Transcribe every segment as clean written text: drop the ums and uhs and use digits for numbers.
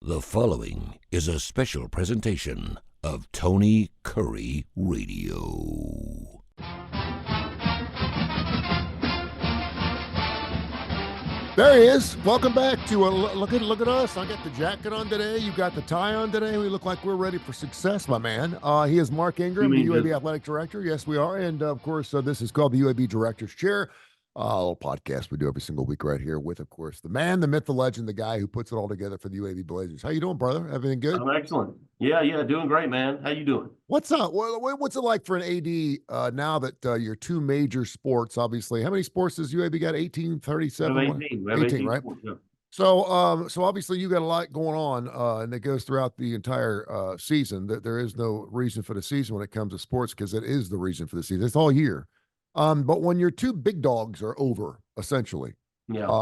The following is a special presentation of Tony Curry Radio. There he is. Welcome back to look at us. I got the jacket on today. You got the tie on today. We look like we're ready for success, my man. He is Mark Ingram, the UAB Athletic Director. Yes, we are. And of course, this is called the UAB Director's Chair. A little podcast we do every single week right here with, of course, the man, the myth, the legend, the guy who puts it all together for the UAB Blazers. How you doing, brother? Everything good? I'm excellent. Yeah, doing great, man. How you doing? What's up? What's it like for an AD now that your two major sports, obviously? How many sports does UAB got? 18, 37? We have 18. We have 18, right? sports, yeah. So obviously you got a lot going on, and it goes throughout the entire season. There is no reason for the season when it comes to sports because it is the reason for the season. It's all year. But when your two big dogs are over, essentially,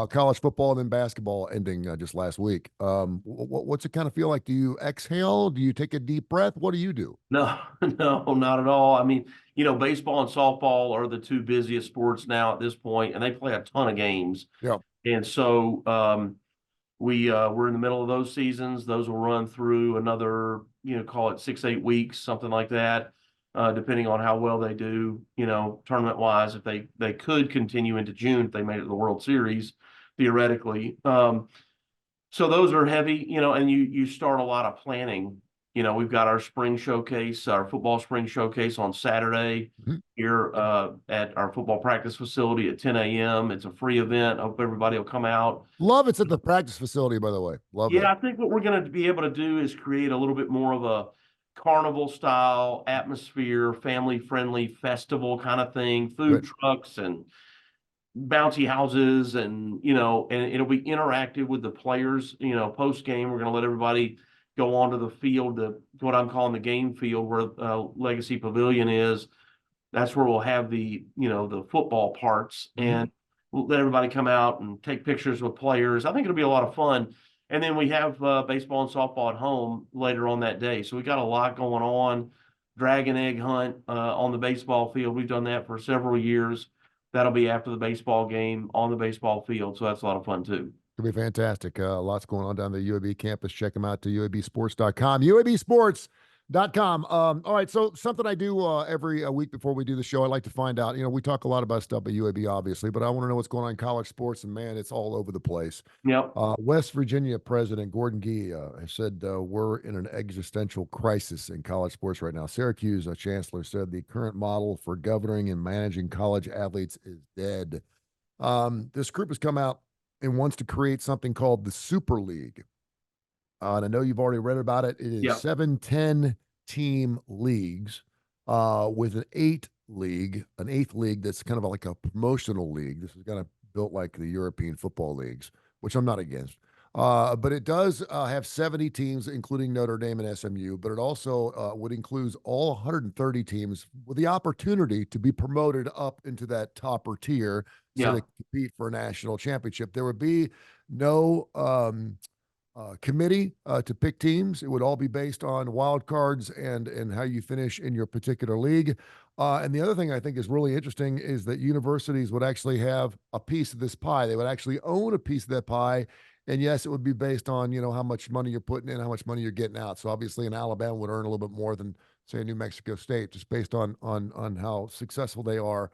college football and then basketball ending just last week, what's it kind of feel like? Do you exhale? Do you take a deep breath? What do you do? No, not at all. I mean, baseball and softball are the two busiest sports now at this point, and they play a ton of games. Yeah. And so we're in the middle of those seasons. Those will run through another, call it 6-8 weeks, something like that. Depending on how well they do, tournament-wise, if they could continue into June if they made it to the World Series, theoretically. So those are heavy, and you start a lot of planning. We've got our spring showcase, our football spring showcase on Saturday here at our football practice facility at 10 a.m. It's a free event. I hope everybody will come out. Love it's at the practice facility, by the way. Love it. Yeah, I think what we're going to be able to do is create a little bit more of a carnival style atmosphere, family friendly festival kind of thing, food trucks and bouncy houses, and and it'll be interactive with the players. Post game we're going to let everybody go onto the field, what I'm calling the game field, where Legacy Pavilion is. That's where we'll have the the football parts, and we'll let everybody come out and take pictures with players. I think it'll be a lot of fun. And then we have baseball and softball at home later on that day. So we got a lot going on. Dragon egg hunt on the baseball field. We've done that for several years. That'll be after the baseball game on the baseball field. So that's a lot of fun too. It'll be fantastic. Lots going on down the UAB campus. Check them out to uabsports.com. uabsports.com. All right, so something I do every week before we do the show, I like to find out, we talk a lot about stuff at UAB, obviously, but I want to know what's going on in college sports, and man, it's all over the place. Yep. West Virginia President Gordon Gee has said we're in an existential crisis in college sports right now. Syracuse chancellor said the current model for governing and managing college athletes is dead. This group has come out and wants to create something called the Super League. And I know you've already read about it. It is 7-10 team leagues with an eighth league that's kind of like a promotional league. This is kind of built like the European football leagues, which I'm not against. But it does have 70 teams, including Notre Dame and SMU, but it also would include all 130 teams with the opportunity to be promoted up into that topper tier so they compete for a national championship. There would be no committee to pick teams. It would all be based on wild cards and how you finish in your particular league. And the other thing I think is really interesting is that universities would actually have a piece of this pie. They would actually own a piece of that pie. And yes, it would be based on, how much money you're putting in, how much money you're getting out. So obviously an Alabama would earn a little bit more than, say, New Mexico State, just based on how successful they are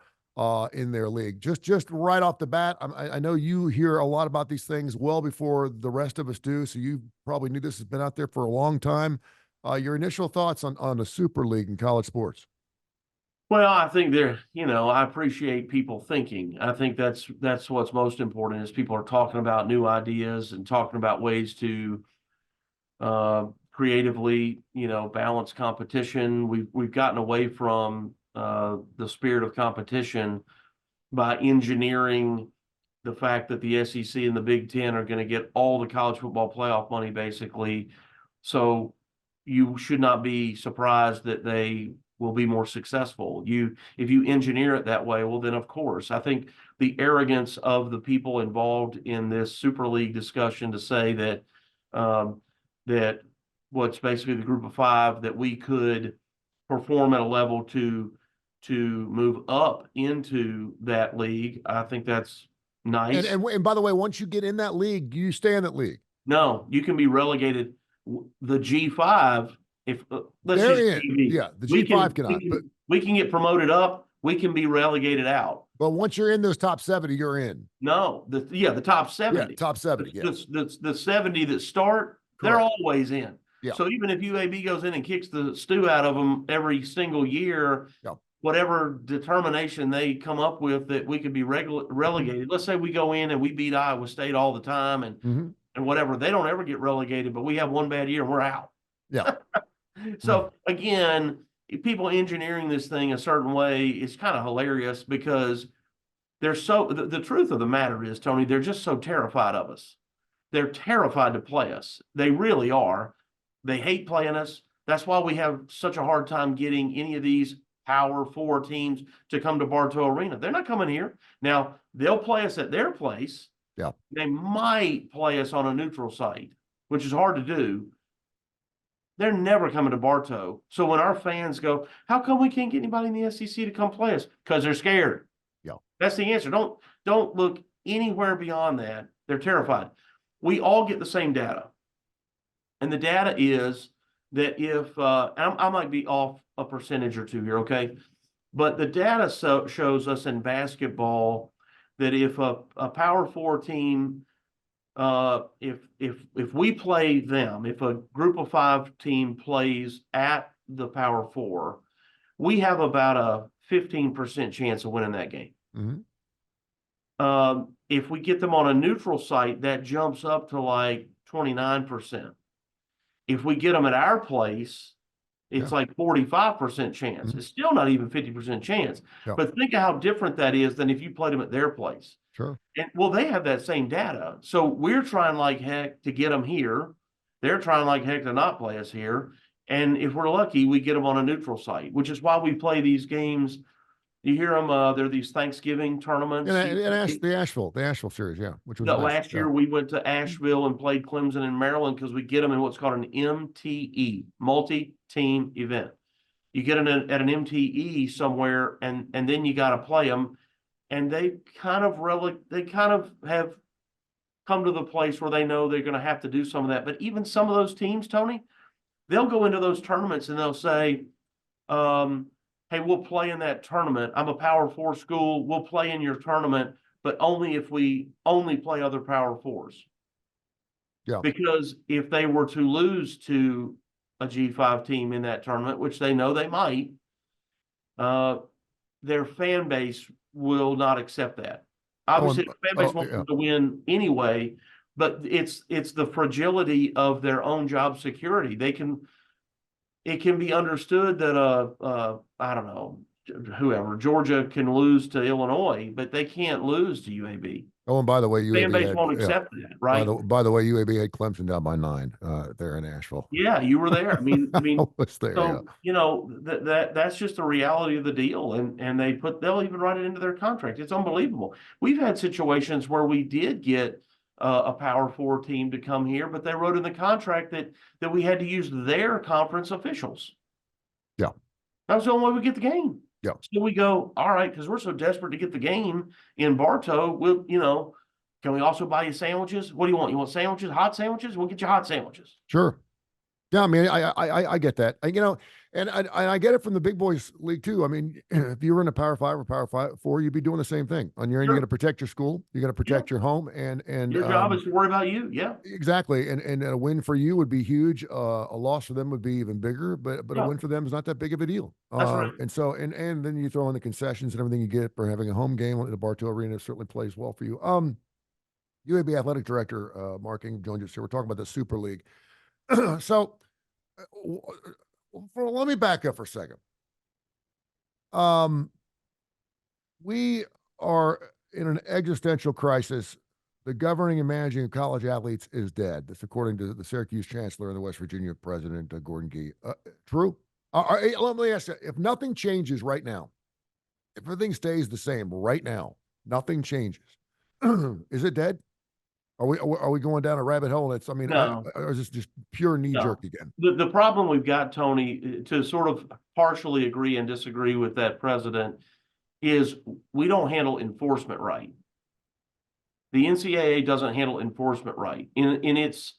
in their league. Just right off the bat, I know you hear a lot about these things well before the rest of us do, so you probably knew this has been out there for a long time. Your initial thoughts on the Super League in college sports? Well, I think I appreciate people thinking. I think that's what's most important is people are talking about new ideas and talking about ways to creatively, balance competition. We've gotten away from the spirit of competition by engineering the fact that the SEC and the Big Ten are going to get all the college football playoff money, basically. So you should not be surprised that they will be more successful. If you engineer it that way, well, then of course, I think the arrogance of the people involved in this Super League discussion to say that that what's basically the group of five, that we could perform at a level to move up into that league, I think that's nice. And by the way, once you get in that league, you stay in that league. No, you can be relegated. The G5, if let's They're use in. TV, Yeah, the we G5 cannot. we can get promoted up. We can be relegated out. But once you're in those top 70, you're in. No, the top 70. Yeah, top 70. Yeah, The 70 that start, they're correct. always in. Yeah. So even if UAB goes in and kicks the stew out of them every single year, Yeah. whatever determination they come up with that we could be relegated. Let's say we go in and we beat Iowa State all the time and whatever, they don't ever get relegated, but we have one bad year and we're out. Yeah. So again, people engineering this thing a certain way is kind of hilarious because they're so, the truth of the matter is, Tony, they're just so terrified of us. They're terrified to play us. They really are. They hate playing us. That's why we have such a hard time getting any of these Power 4 teams to come to Bartow Arena. They're not coming here. Now, they'll play us at their place. Yeah. They might play us on a neutral site, which is hard to do. They're never coming to Bartow. So when our fans go, how come we can't get anybody in the SEC to come play us? Because they're scared. Yeah. That's the answer. Don't look anywhere beyond that. They're terrified. We all get the same data. And the data is that if, I might be off a percentage or two here, okay? But the data shows us in basketball that if a Power 4 team, if we play them, if a group of 5 team plays at the Power 4, we have about a 15% chance of winning that game. If we get them on a neutral site, that jumps up to like 29%. If we get them at our place, it's like 45% chance. It's still not even 50% chance. But think of how different that is than if you played them at their place. Sure. And well, they have that same data. So we're trying like heck to get them here. They're trying like heck to not play us here. And if we're lucky, we get them on a neutral site, which is why we play these games. You hear them, there are these Thanksgiving tournaments. The Asheville series, yeah. Which was last year we went to Asheville and played Clemson in Maryland because we get them in what's called an MTE, multi-team event. You get at an MTE somewhere and then you got to play them. And they kind of have come to the place where they know they're going to have to do some of that. But even some of those teams, Tony, they'll go into those tournaments and they'll say, hey, we'll play in that tournament. I'm a Power 4 school. We'll play in your tournament, but only if we only play other Power 4s. Yeah. Because if they were to lose to a G5 team in that tournament, which they know they might, their fan base will not accept that. Obviously, the fan base wants them to win anyway, but it's the fragility of their own job security. It can be understood that I don't know, whoever, Georgia can lose to Illinois, but they can't lose to UAB. Oh, and by the way, UAB fan base won't accept that, right? By the way, UAB had Clemson down by 9 there in Asheville. Yeah, you were there. I mean, I was there. So you know that's just the reality of the deal, and they'll even write it into their contract. It's unbelievable. We've had situations where we did get a Power 4 team to come here, but they wrote in the contract that we had to use their conference officials. Yeah, that was the only way we get the game. Yeah. So we go, all right, because we're so desperate to get the game in Bartow. Can we also buy you sandwiches? What do you want? You want sandwiches, hot sandwiches? We'll get you hot sandwiches. Sure. Yeah, I mean, I get that. And I get it from the big boys league too. I mean, if you were in a Power 5 or Power 4, you'd be doing the same thing. On your end, you're going to protect your school. You're going to protect your home, and your job is to worry about you. Yeah, exactly. And a win for you would be huge. A loss for them would be even bigger. But a win for them is not that big of a deal. That's right. And so and then you throw in the concessions and everything you get for having a home game at the Bartow Arena certainly plays well for you. UAB athletic director Mark Ingram joins us here. We're talking about the Super League. So. Let me back up for a second. We are in an existential crisis. The governing and managing of college athletes is dead. That's according to the Syracuse chancellor and the West Virginia president, Gordon Gee. True? Let me ask you, if nothing changes right now, if everything stays the same right now, nothing changes, is it dead? Are we going down a rabbit hole? No. Or is this just pure knee jerk again? The problem we've got, Tony, to sort of partially agree and disagree with that president, is we don't handle enforcement right. The NCAA doesn't handle enforcement right in its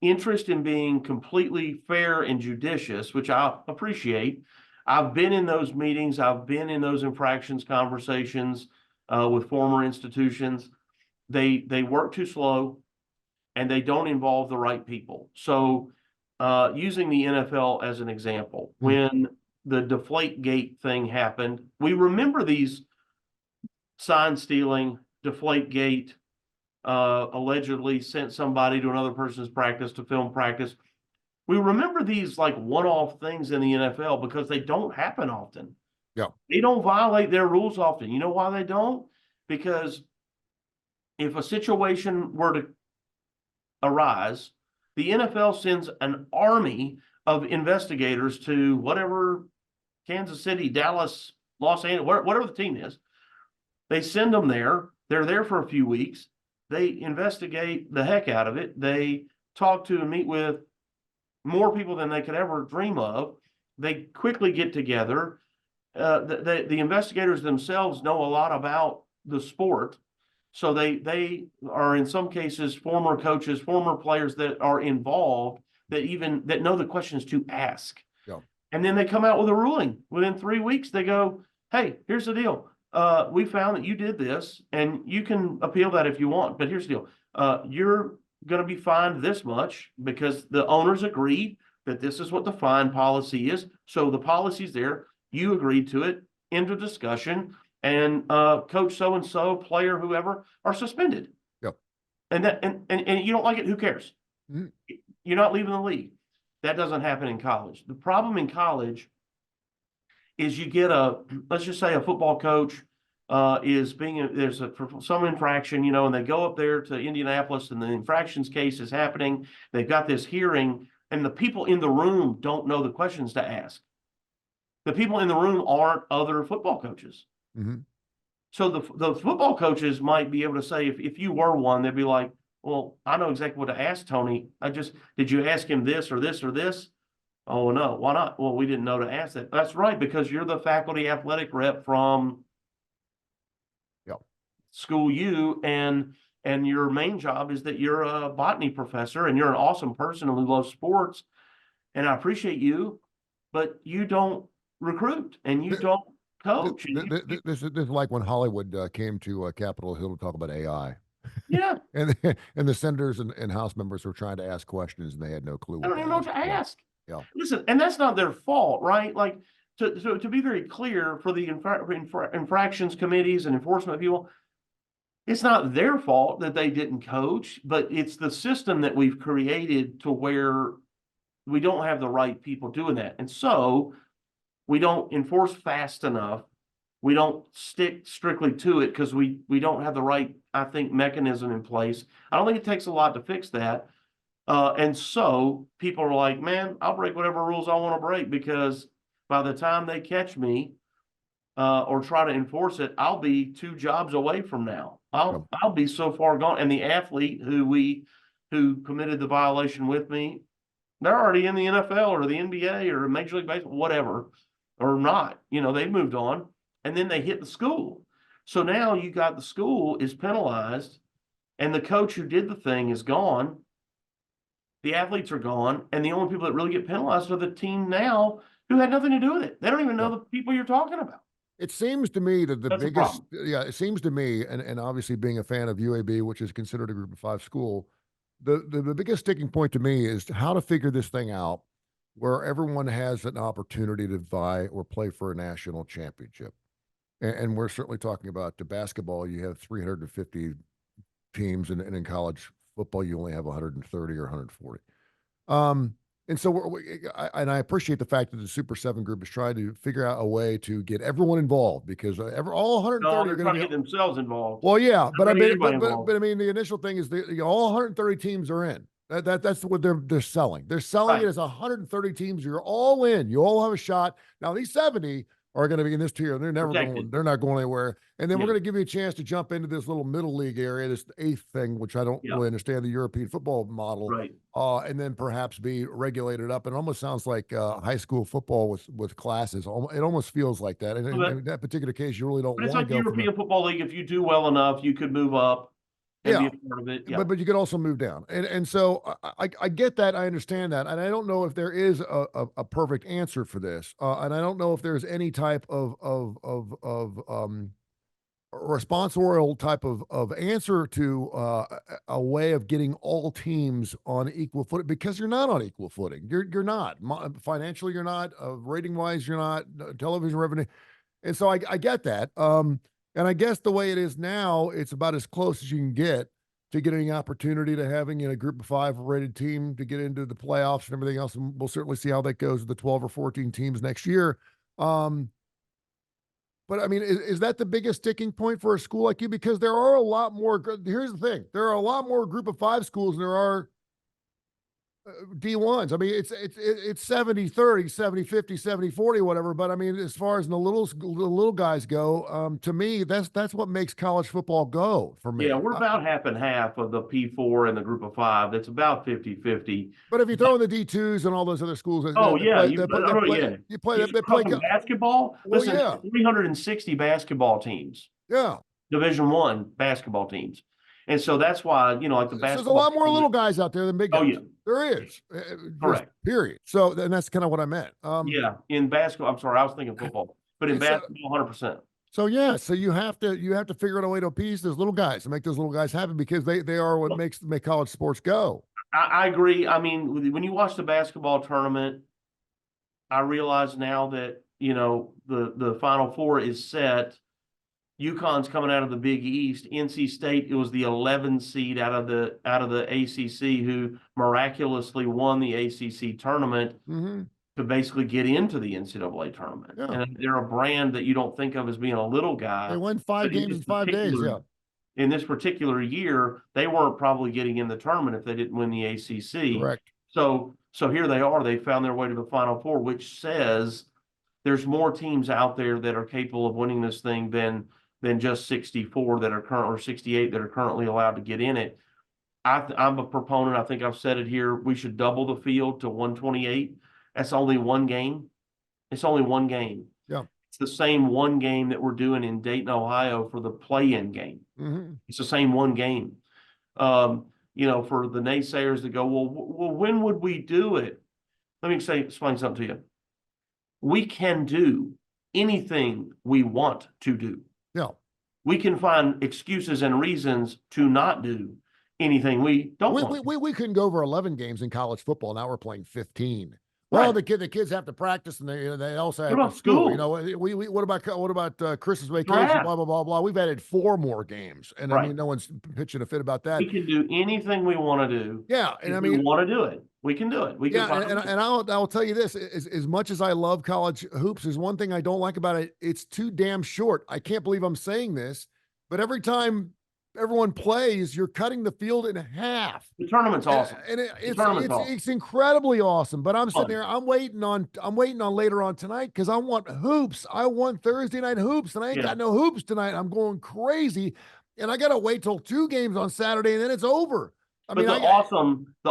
interest in being completely fair and judicious, which I appreciate. I've been in those meetings. I've been in those infractions conversations with former institutions. They work too slow and they don't involve the right people. So using the NFL as an example, when the Deflategate thing happened, we remember these sign stealing, Deflategate, allegedly sent somebody to another person's practice to film practice. We remember these like one-off things in the NFL because they don't happen often. Yeah. They don't violate their rules often. You know why they don't? Because if a situation were to arise, the NFL sends an army of investigators to whatever, Kansas City, Dallas, Los Angeles, whatever the team is. They send them there. They're there for a few weeks. They investigate the heck out of it. They talk to and meet with more people than they could ever dream of. They quickly get together. The investigators themselves know a lot about the sport. So they are in some cases former coaches, former players that are involved that know the questions to ask. Yeah. And then they come out with a ruling. Within 3 weeks, they go, hey, here's the deal. We found that you did this, and you can appeal that if you want. But here's the deal. You're going to be fined this much because the owners agreed that this is what the fine policy is. So the policy's there. You agreed to it. End of discussion. And coach so-and-so, player, whoever, are suspended. Yep. And you don't like it, who cares? Mm-hmm. You're not leaving the league. That doesn't happen in college. The problem in college is you get let's just say a football coach there's some infraction, and they go up there to Indianapolis and the infractions case is happening. They've got this hearing and the people in the room don't know the questions to ask. The people in the room aren't other football coaches. Mm-hmm. So the football coaches might be able to say, if you were one, they'd be like, well, I know exactly what to ask Tony. Did you ask him this or this or this? Oh, no, why not? Well, we didn't know to ask that. That's right, because you're the faculty athletic rep from school U, and your main job is that you're a botany professor and you're an awesome person who loves sports. And I appreciate you, but you don't recruit and you don't coach. This is like when Hollywood came to Capitol Hill to talk about AI. Yeah. and the senators and House members were trying to ask questions and they had no clue. I don't even know what to ask. Yeah. Listen, and that's not their fault, right? Like to be very clear, for the infractions committees and enforcement people, it's not their fault that they didn't coach, but it's the system that we've created to where we don't have the right people doing that. And so we don't enforce fast enough. We don't stick strictly to it because we don't have the right, I think, mechanism in place. I don't think it takes a lot to fix that. And so people are like, man, I'll break whatever rules I want to break because by the time they catch me or try to enforce it, I'll be 2 jobs away from now. I'll be so far gone. And the athlete who committed the violation with me, they're already in the NFL or the NBA or Major League Baseball, whatever, or not. They've moved on. And then they hit the school. So now you got the school is penalized and the coach who did the thing is gone. The athletes are gone. And the only people that really get penalized are the team now who had nothing to do with it. They don't even know the people you're talking about. It seems to me that That's it seems to me, and obviously being a fan of UAB, which is considered a Group of 5 school, the biggest sticking point to me is how to figure this thing out where everyone has an opportunity to vie or play for a national championship. And we're certainly talking about the basketball. You have 350 teams, and in college football, you only have 130 or 140. And so I appreciate the fact that the Super 7 group is trying to figure out a way to get everyone involved because all 130 are going to get themselves involved. Well, yeah, but I mean, the initial thing is all 130 teams are in. That's what they're selling. They're selling it as 130 teams. You're all in. You all have a shot. Now these 70 are going to be in this tier. They're never going. They're not going anywhere. And then we're going to give you a chance to jump into this little middle league area, this 8th thing, which I don't really understand the European football model. Right. And then perhaps be regulated up. And it almost sounds like high school football with classes. It almost feels like that. And in that particular case, you really don't want to go. It's like the European Football League. If you do well enough, you could move up. and be Yeah. a part of it. Yeah. But you could also move down. And so I get that. I understand that. And I don't know if there is a perfect answer for this. And I don't know if there's any type of responsorial type of answer to a way of getting all teams on equal footing, because you're not on equal footing. You're not financially. You're not rating wise. You're not television revenue. And so I get that. And I guess the way it is now, it's about as close as you can get to getting an opportunity to having in a group of 5 rated team to get into the playoffs and everything else. And we'll certainly see how that goes with the 12 or 14 teams next year. But I mean, is that the biggest sticking point for a school like you? Because there are a lot more. Here's the thing: there are a lot more group of 5 schools than there are D1s. I mean, it's 70-30, 70-50, 70-40, whatever. But I mean, as far as the little guys go, to me, that's what makes college football go for me. Yeah, we're about half and half of the P4 and the group of 5. That's about 50-50. But if you throw in the D2s and all those other schools, Oh, yeah. you play Basketball? Well, Listen, yeah. 360 basketball teams. Yeah. Division I basketball teams. And so that's why, like the basketball. There's a lot more little guys out there than big guys. Oh, yeah. There is. Correct. Period. So, and that's kind of what I meant. Yeah. In basketball, I'm sorry, I was thinking football. But in basketball, 100%. So, yeah. So you have to figure out a way to appease those little guys and make those little guys happy, because they are what make college sports go. I agree. I mean, when you watch the basketball tournament, I realize now that, the Final Four is set. UConn's coming out of the Big East. NC State, it was the 11 seed out of the ACC who miraculously won the ACC tournament to basically get into the NCAA tournament. Yeah. And they're a brand that you don't think of as being a little guy. They won 5 games in 5 days. Yeah. In this particular year, they weren't probably getting in the tournament if they didn't win the ACC. Correct. So here they are. They found their way to the Final Four, which says there's more teams out there that are capable of winning this thing than just 64 that are current, or 68 that are currently allowed to get in it. I'm a proponent. I think I've said it here. We should double the field to 128. That's only one game. It's only one game. Yeah. It's the same one game that we're doing in Dayton, Ohio for the play-in game. It's the same one game. For the naysayers that go, well, when would we do it? Let me explain something to you. We can do anything we want to do. Yeah. We can find excuses and reasons to not do anything we don't want. We couldn't go over 11 games in college football. Now we're playing 15. Well, Right. the kids have to practice, and they also have about to school. school? What about Christmas vacation? Draft. Blah blah blah blah. We've added 4 more games, and I Right. mean, no one's pitching a fit about that. We can do anything we want to do. Yeah, and If I we mean, want to do it. We can do it. We can yeah, find it. and I'll tell you this: as much as I love college hoops, there's one thing I don't like about it. It's too damn short. I can't believe I'm saying this, but every time everyone plays, you're cutting the field in half. The tournament's awesome. And tournament's awesome. it's incredibly awesome. But I'm sitting Fun. there, I'm waiting on later on tonight, because I want hoops. I want Thursday night hoops, and I ain't got no hoops tonight. I'm going crazy, and I gotta wait till 2 games on Saturday, and then it's over. The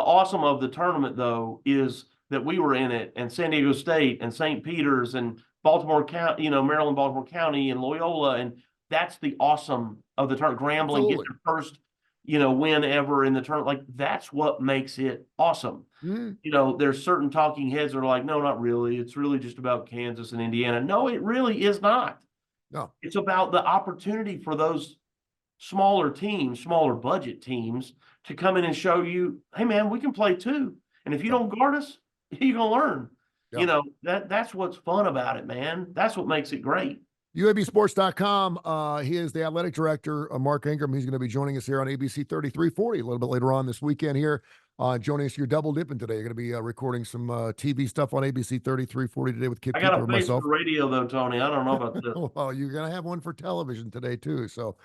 awesome of the tournament, though, is that we were in it, and San Diego State and St. Peter's and Baltimore County, Maryland, Baltimore County and Loyola, and that's the awesome of the tournament. Grambling get their first, win ever in the tournament. Like, that's what makes it awesome. There's certain talking heads that are like, no, not really. It's really just about Kansas and Indiana. No, it really is not. No, it's about the opportunity for those smaller teams, smaller budget teams, to come in and show you, hey man, we can play too. And if you don't guard us, you're gonna learn. Yeah. That's what's fun about it, man. That's what makes it great. UABsports.com. He is the athletic director, Mark Ingram. He's going to be joining us here on ABC 3340 a little bit later on this weekend here. Joining us, you're double dipping today. You're going to be recording some TV stuff on ABC 3340 today with Kip I got Keeper a and face myself. for radio though, Tony. I don't know about this. Well, you're going to have one for television today too. So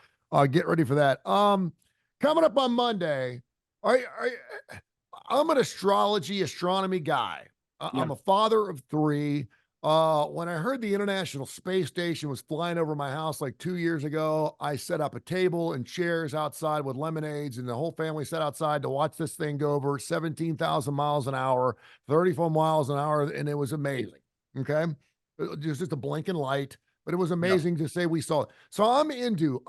get ready for that. Coming up on Monday, I'm an astronomy guy. I'm a father of 3. When I heard the International Space Station was flying over my house like 2 years ago, I set up a table and chairs outside with lemonades, and the whole family sat outside to watch this thing go over 17,000 miles an hour, 34 miles an hour, and it was amazing. Okay. It was just a blinking light, but it was amazing to say we saw it. So I'm into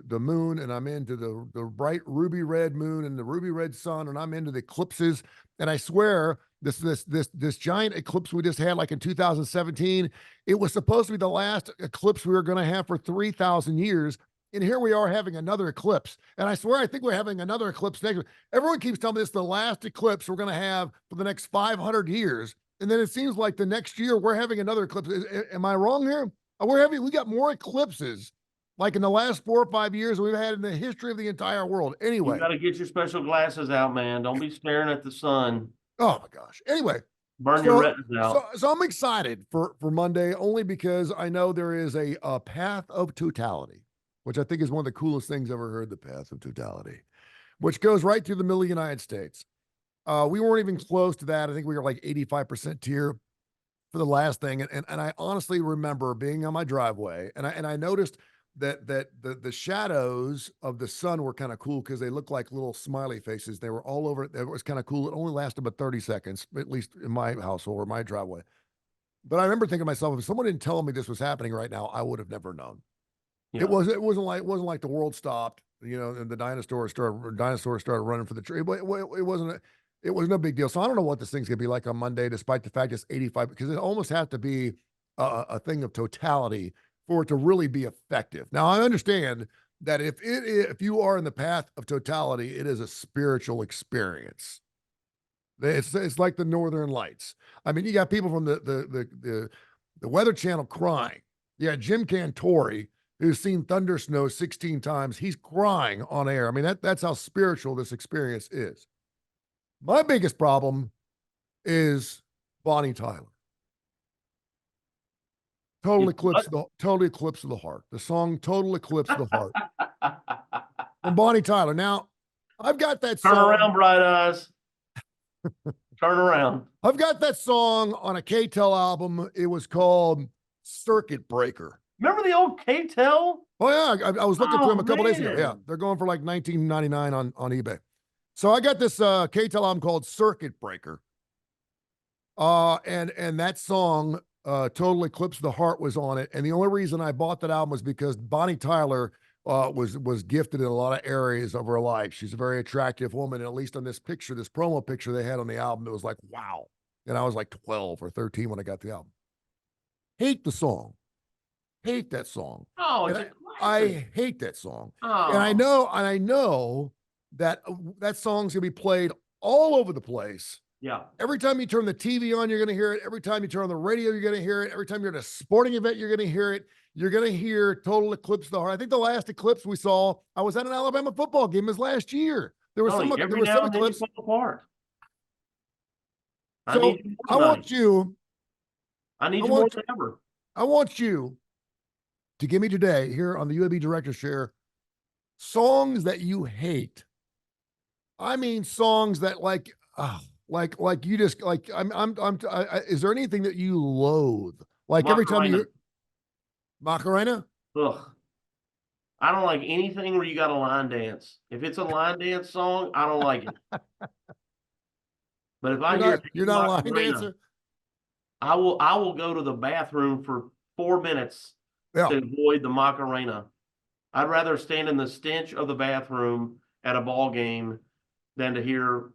the moon, and I'm into the bright ruby red moon and the ruby red sun, and I'm into the eclipses. And I swear this giant eclipse we just had, like in 2017, it was supposed to be the last eclipse we were going to have for 3,000 years. And here we are having another eclipse. And I swear, I think we're having another eclipse next. Everyone keeps telling me this is the last eclipse we're going to have for the next 500 years. And then it seems like the next year we're having another eclipse. Am I wrong here? We got more eclipses like in the last 4 or 5 years than we've had in the history of the entire world. Anyway. You got to get your special glasses out, man. Don't be staring at the sun. Oh my gosh. Anyway. Burn your retinas out. So I'm excited for Monday, only because I know there is a path of totality, which I think is one of the coolest things I've ever heard, the path of totality, which goes right through the middle of the United States. We weren't even close to that. I think we were like 85% tier for the last thing. And I honestly remember being on my driveway, and I noticed that the shadows of the sun were kind of cool because they looked like little smiley faces. They were all over. It was kind of cool. It only lasted about 30 seconds, at least in my household or my driveway. But I remember thinking to myself, if someone didn't tell me this was happening right now, I would have never known. Yeah. It wasn't like the world stopped, and the dinosaurs started running for the tree. But it wasn't. It was no big deal. So I don't know what this thing's gonna be like on Monday, despite the fact it's 85, because it almost has to be a thing of totality for it to really be effective. Now I understand that if you are in the path of totality, it is a spiritual experience. It's like the Northern Lights. I mean, you got people from the Weather Channel crying. Yeah, Jim Cantori, who's seen thunder snow 16 times, he's crying on air. I mean, that's how spiritual this experience is. My biggest problem is Bonnie Tyler. Total eclipse of the heart. The song "Total Eclipse of the Heart" from Bonnie Tyler. Now, I've got that song. Turn around, bright eyes. Turn around. I've got that song on a K-Tel album. It was called "Circuit Breaker." Remember the old K-Tel? Oh yeah, I was looking through them a couple days ago. Yeah, they're going for like $19.99 on eBay. So I got this K-Tel album called Circuit Breaker. And that song, Total Eclipse of the Heart, was on it. And the only reason I bought that album was because Bonnie Tyler was gifted in a lot of areas of her life. She's a very attractive woman. And at least on this picture, this promo picture they had on the album, it was like, wow. And I was like 12 or 13 when I got the album. Hate the song. Hate that song. Oh, I hate that song. Oh. And I know that song's gonna be played all over the place. Yeah. Every time you turn the TV on, you're gonna hear it. Every time you turn on the radio, you're gonna hear it. Every time you're at a sporting event, you're gonna hear it. You're gonna hear Total Eclipse of the Heart. I think the last eclipse we saw, I was at an Alabama football game, was last year. There was some eclipse. Apart. So I want you. I need you more than ever. I want you to give me today here on the UAB Director's Chair songs that you hate. I mean, songs that like you just like. Is there anything that you loathe? Like Macarena. Every time you Macarena? Ugh. I don't like anything where you got a line dance. If it's a line dance song, I don't like it. But if you're not a line dancer, I will go to the bathroom for 4 minutes to avoid the Macarena. I'd rather stand in the stench of the bathroom at a ball game than to hear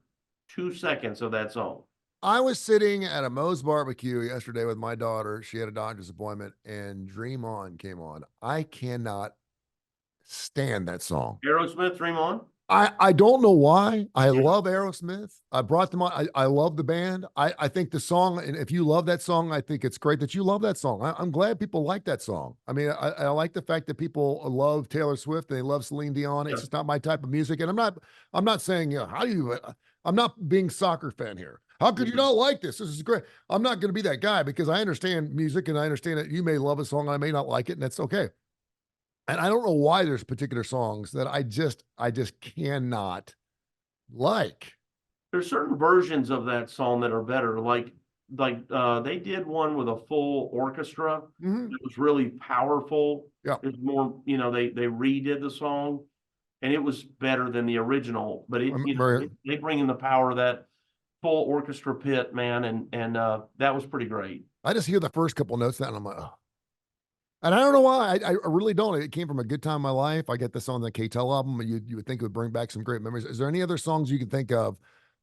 2 seconds of that song. I was sitting at a Moe's barbecue yesterday with my daughter. She had a doctor's appointment, and Dream On came on. I cannot stand that song. Aerosmith, Dream On? I don't know why. I love Aerosmith. I brought them on. I love the band. I think the song, and if you love that song, I think it's great that you love that song. I'm glad people like that song. I mean, I like the fact that people love Taylor Swift and they love Celine Dion. It's just not my type of music. And I'm not saying, I'm not being soccer fan here. How could you not like this? This is great. I'm not going to be that guy because I understand music and I understand that you may love a song. I may not like it, and that's okay. And I don't know why there's particular songs that I just cannot like. There's certain versions of that song that are better. Like they did one with a full orchestra. Mm-hmm. It was really powerful. Yeah. It was more, they redid the song and it was better than the original. But they bring in the power of that full orchestra pit, man, and that was pretty great. I just hear the first couple notes and I'm like, oh. And I don't know why. I really don't. It came from a good time in my life. I get this on the KTEL album. You would think it would bring back some great memories. Is there any other songs you can think of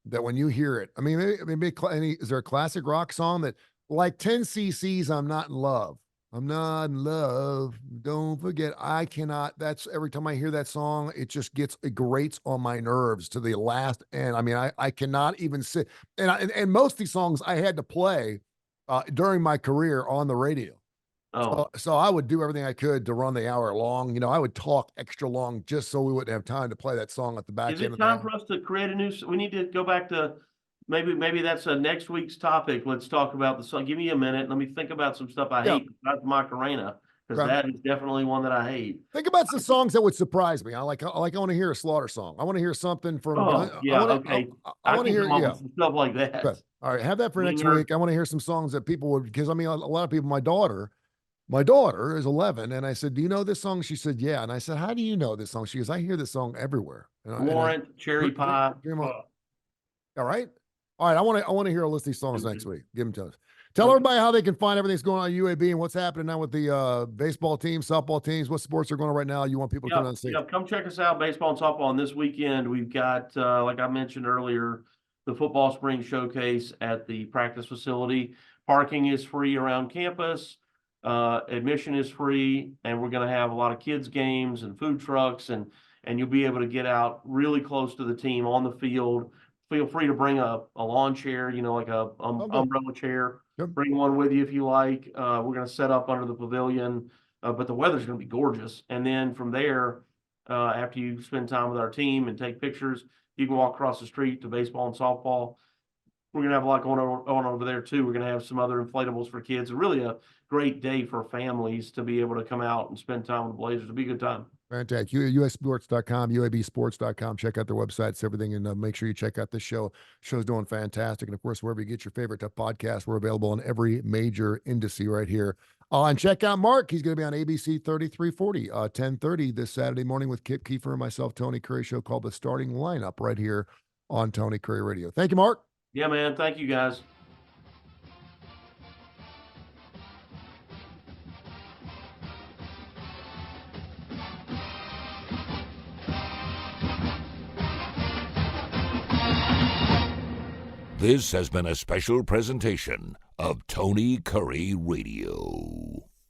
that when you hear it? I mean, is there a classic rock song that, like 10 cc's, I'm not in love. I'm not in love. Don't forget. I cannot. That's every time I hear that song, it grates on my nerves to the last end. I mean, I cannot even sit. And most of these songs I had to play during my career on the radio. Oh, So I would do everything I could to run the hour long. I would talk extra long just so we wouldn't have time to play that song at the back is end it of the time hour. for us to create a new, we need to go back to, maybe that's a next week's topic. Let's talk about the song. Give me a minute. Let me think about some stuff I Yeah. hate besides Macarena, because Okay. that is definitely one that I hate. Think about some songs that would surprise me. I want to hear a Slaughter song. I want to hear something from Gun. Oh, yeah, okay. I I want to can hear, come up yeah. with some stuff like Good. that. All right. Have that for next Winger. week. I want to hear some songs that people would, because I mean, a lot of people, my daughter is 11. And I said, do you know this song? She said, yeah. And I said, how do you know this song? She goes, I hear this song everywhere. Warrant, Cherry Pie. Dream on. All right. All right. I want to hear a list of these songs next week. Give them to us. Tell everybody how they can find everything that's going on at UAB and what's happening now with the baseball teams, softball teams, what sports are going on right now. You want people to come down and see. Yeah, come check us out, baseball and softball. And this weekend, we've got, like I mentioned earlier, the football spring showcase at the practice facility. Parking is free around campus. Admission is free, and we're going to have a lot of kids games and food trucks, and you'll be able to get out really close to the team on the field. Feel free to bring a lawn chair, like a umbrella chair. Yep. Bring one with you if you like. We're going to set up under the pavilion, but the weather's going to be gorgeous. And then from there, after you spend time with our team and take pictures, you can walk across the street to baseball and softball. We're going to have a lot going on over there too. We're going to have some other inflatables for kids. Really a great day for families to be able to come out and spend time with the Blazers. It'll be a good time. Fantastic. USsports.com, UABsports.com. Check out their websites, everything, and make sure you check out this show. Show's doing fantastic. And, of course, wherever you get your favorite podcast, we're available on every major indice right here. And check out Mark. He's going to be on ABC 3340, 10:30 this Saturday morning with Kip Kiefer and myself, Tony Curry, show called The Starting Lineup right here on Tony Curry Radio. Thank you, Mark. Yeah, man. Thank you, guys. This has been a special presentation of Tony Curry Radio.